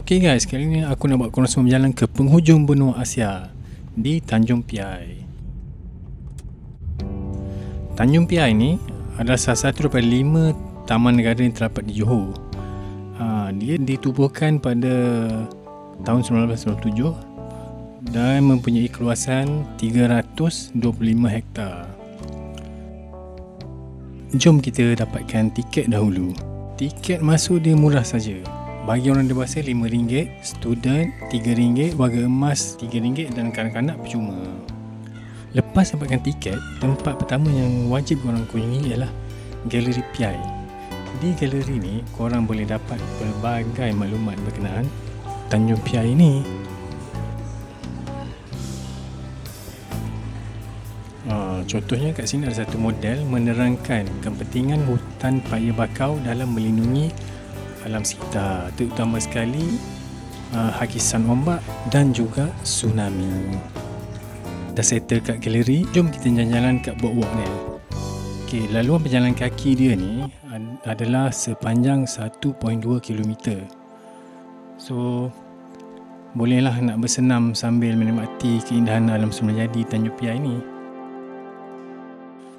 Okey guys, kali ni aku nak buat korang semua berjalan ke penghujung benua Asia di Tanjung Piai. Tanjung Piai ni adalah salah satu daripada 5 taman negara yang terdapat di Johor. Dia ditubuhkan pada tahun 1997 dan mempunyai keluasan 325 hektar. Jom kita dapatkan tiket dahulu. Tiket masuk dia murah saja. Bagi orang dewasa RM5, student RM3, warga emas RM3 dan kanak-kanak percuma. Lepas dapatkan tiket, tempat pertama yang wajib korang kunjungi ialah Galeri Piai. Di galeri ni, korang boleh dapat pelbagai maklumat berkenaan Tanjung Piai ni. Contohnya kat sini ada satu model menerangkan kepentingan hutan paya bakau dalam melindungi alam sekitar, terutama sekali hakisan ombak dan juga tsunami. Dah settle kat galeri, jom kita jalan-jalan kat boardwalk ni. Okey, laluan berjalan kaki dia ni adalah sepanjang 1.2 km. So, bolehlah nak bersenam sambil menikmati keindahan alam semula jadi Tanjung Piai ni.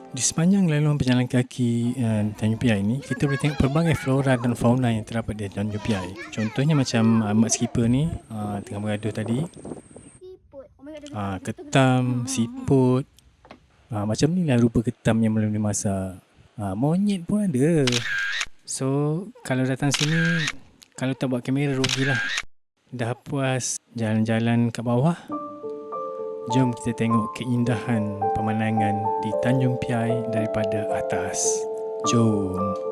Di sepanjang laluan berjalan kaki Tanjung Piai ni, kita boleh tengok pelbagai flora dan fauna yang terdapat di Tanjung Piai. Contohnya macam mak skipper ni tengah bergaduh tadi. Ketam, siput. Macam ni lah rupa ketam yang belum dimasak. Monyet pun ada. So, kalau datang sini, kalau tak bawa kamera rugilah. Dah puas jalan-jalan kat bawah, jom kita tengok keindahan pemandangan di Tanjung Piai daripada atas. Jom.